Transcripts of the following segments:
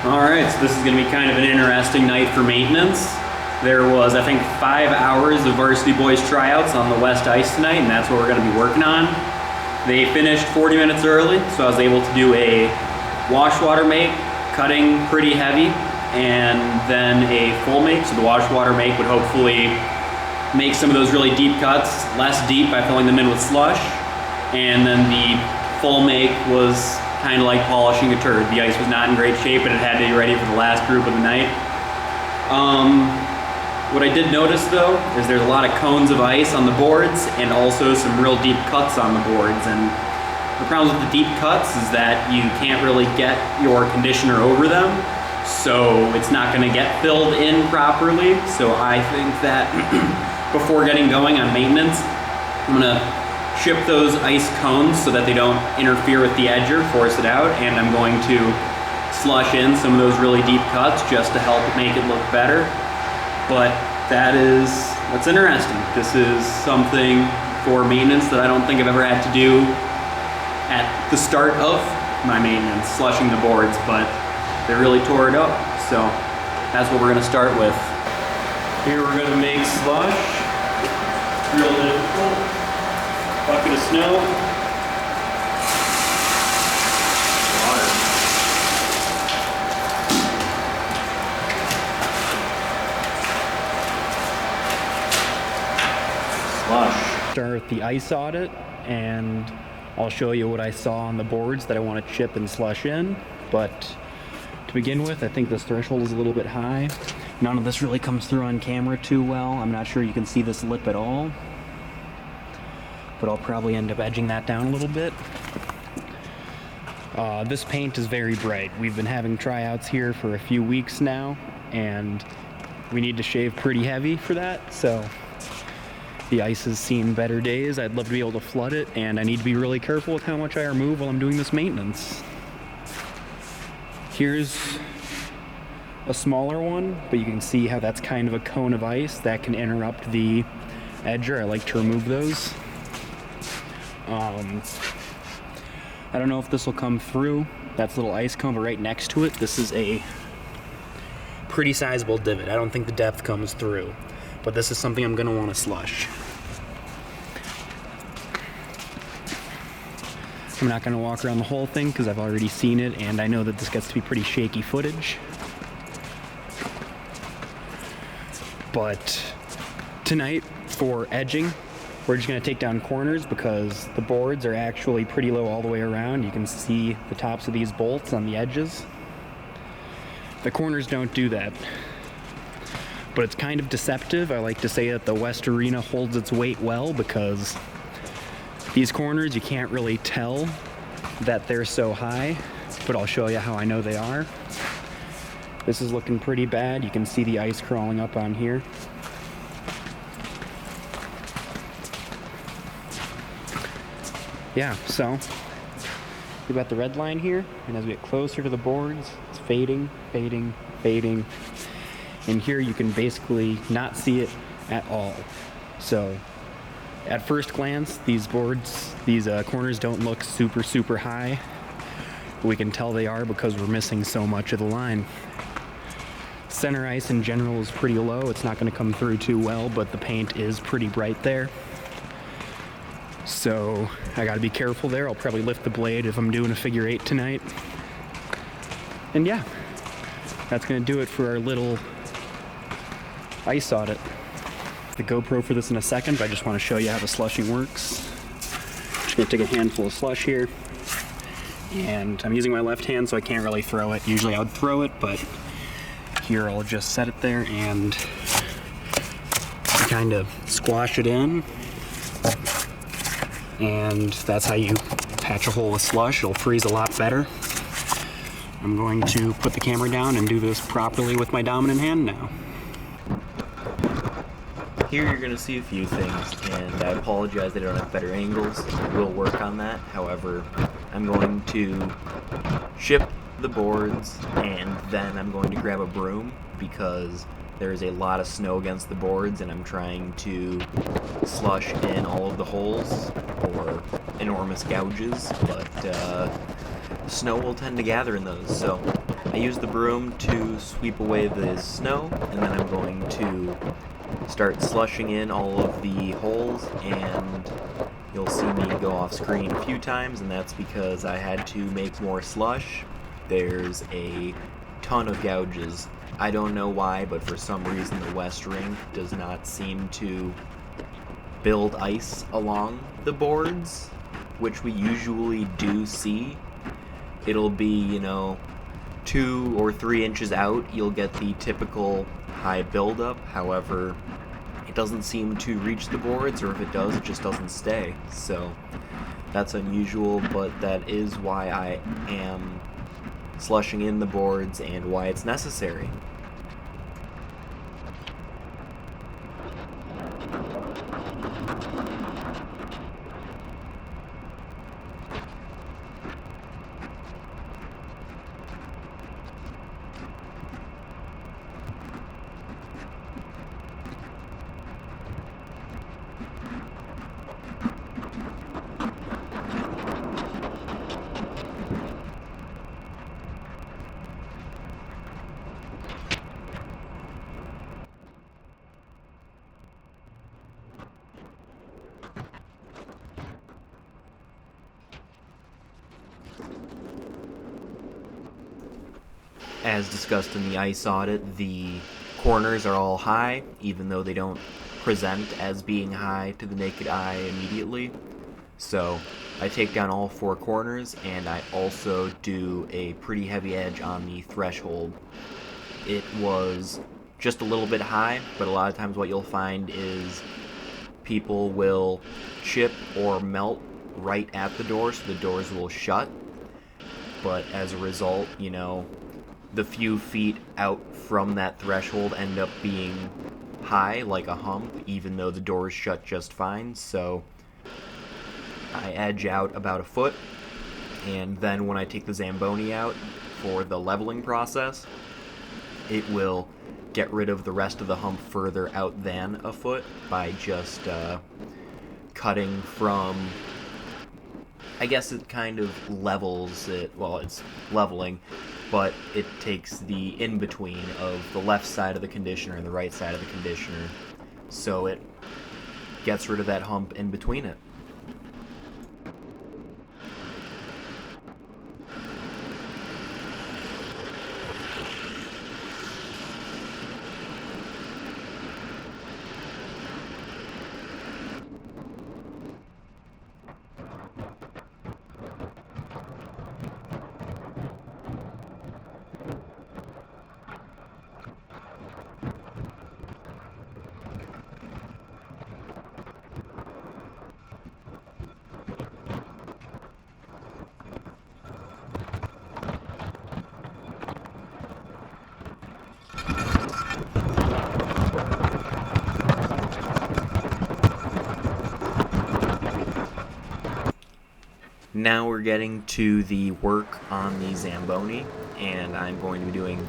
Alright, so this is going to be kind of an interesting night for maintenance. There was, I think, 5 hours of Varsity Boys tryouts on the West Ice tonight, and that's what we're going to be working on. They finished 40 minutes early, so I was able to do a wash water make, cutting pretty heavy, and then a full make. So the wash water make would hopefully make some of those really deep cuts less deep by filling them in with slush. And then the full make was kind of like polishing a turd. The ice was not in great shape and it had to be ready for the last group of the night. What I did notice though is there's a lot of cones of ice on the boards and also some real deep cuts on the boards. And the problem with the deep cuts is that you can't really get your conditioner over them, so it's not going to get filled in properly. So I think that before getting going on maintenance, I'm going to chip those ice cones so that they don't interfere with the edger, force it out, and I'm going to slush in some of those really deep cuts just to help make it look better. But that's interesting. This is something for maintenance that I don't think I've ever had to do at the start of my maintenance, slushing the boards, but they really tore it up. So that's what we're going to start with. Here we're going to make slush. Real difficult. Bucket of snow. Water. Slush. Start with the ice audit, and I'll show you what I saw on the boards that I want to chip and slush in. But to begin with, I think this threshold is a little bit high. None of this really comes through on camera too well. I'm not sure you can see this lip at all, but I'll probably end up edging that down a little bit. This paint is very bright. We've been having tryouts here for a few weeks now, and we need to shave pretty heavy for that, so the ice has seen better days. I'd love to be able to flood it, and I need to be really careful with how much I remove while I'm doing this maintenance. Here's a smaller one, but you can see how that's kind of a cone of ice that can interrupt the edger. I like to remove those. I don't know if this will come through. That's a little ice cone, but right next to it, this is a pretty sizable divot. I don't think the depth comes through, but this is something I'm going to want to slush. I'm not going to walk around the whole thing because I've already seen it, and I know that this gets to be pretty shaky footage. But tonight, for edging, we're just going to take down corners because the boards are actually pretty low all the way around. You can see the tops of these bolts on the edges. The corners don't do that, but it's kind of deceptive. I like to say that the West Arena holds its weight well because these corners, you can't really tell that they're so high, but I'll show you how I know they are. This is looking pretty bad. You can see the ice crawling up on here. Yeah, so we've got the red line here, and as we get closer to the boards, it's fading, fading, fading. And here you can basically not see it at all. So at first glance, these boards, these corners don't look super, super high. But we can tell they are because we're missing so much of the line. Center ice in general is pretty low. It's not going to come through too well, but the paint is pretty bright there. So I got to be careful there. I'll probably lift the blade if I'm doing a figure 8 tonight. And yeah, that's going to do it for our little ice audit. The GoPro for this in a second, but I just want to show you how the slushing works. Just going to take a handful of slush here. And I'm using my left hand, so I can't really throw it. Usually I would throw it, but here I'll just set it there and kind of squash it in. And that's how you patch a hole with slush. It'll freeze a lot better. I'm going to put the camera down and do this properly with my dominant hand now. Here you're going to see a few things, and I apologize that I don't have better angles. We'll work on that. However, I'm going to chip the boards, and then I'm going to grab a broom because there's a lot of snow against the boards, and I'm trying to slush in all of the holes or enormous gouges, but snow will tend to gather in those. So I use the broom to sweep away the snow, and then I'm going to start slushing in all of the holes, and you'll see me go off screen a few times, and that's because I had to make more slush. There's a ton of gouges. I don't know why, but for some reason the West Rink does not seem to build ice along the boards, which we usually do see. It'll be, 2 or 3 inches out, you'll get the typical high buildup. However, it doesn't seem to reach the boards, or if it does, it just doesn't stay. So that's unusual, but that is why I am slushing in the boards and why it's necessary. As discussed in the ice audit, the corners are all high, even though they don't present as being high to the naked eye immediately. So I take down all 4 corners, and I also do a pretty heavy edge on the threshold. It was just a little bit high, but a lot of times what you'll find is people will chip or melt right at the door, so the doors will shut. But as a result, the few feet out from that threshold end up being high, like a hump, even though the door is shut just fine. So I edge out about a foot, and then when I take the Zamboni out for the leveling process, it will get rid of the rest of the hump further out than a foot by just cutting from, I guess it kind of levels it, well, it's leveling, but it takes the in-between of the left side of the conditioner and the right side of the conditioner, so it gets rid of that hump in between it. Now we're getting to the work on the Zamboni, and I'm going to be doing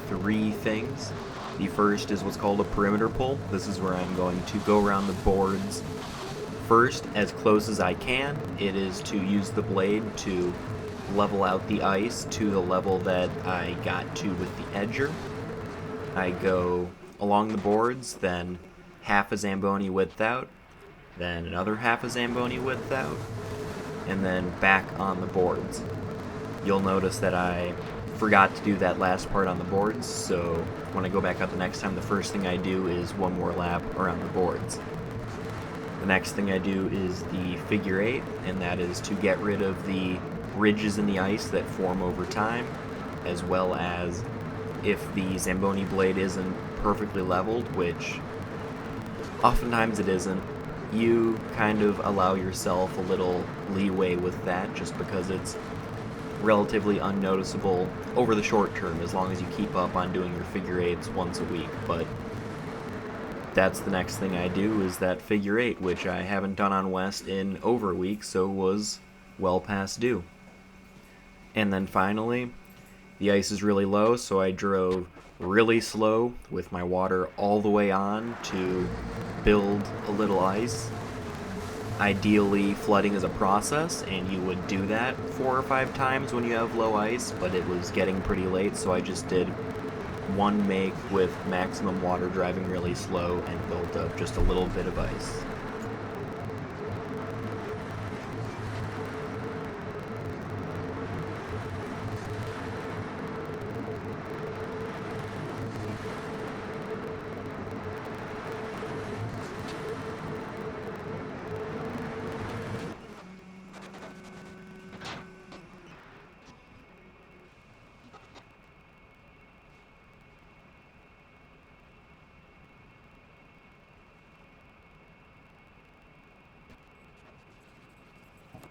3 things. The first is what's called a perimeter pull. This is where I'm going to go around the boards first as close as I can. It is to use the blade to level out the ice to the level that I got to with the edger. I go along the boards, then half a Zamboni width out, then another half a Zamboni width out, and then back on the boards. You'll notice that I forgot to do that last part on the boards, so when I go back out the next time, the first thing I do is one more lap around the boards. The next thing I do is the figure 8, and that is to get rid of the ridges in the ice that form over time, as well as if the Zamboni blade isn't perfectly leveled, which oftentimes it isn't, you kind of allow yourself a little leeway with that just because it's relatively unnoticeable over the short term as long as you keep up on doing your figure 8s once a week. But that's the next thing I do is that figure 8, which I haven't done on West in over a week, so was well past due. And then finally, the ice is really low, so I drove really slow with my water all the way on to build a little ice. Ideally, flooding is a process, and you would do that 4 or 5 times when you have low ice, but it was getting pretty late, so I just did one make with maximum water driving really slow and built up just a little bit of ice.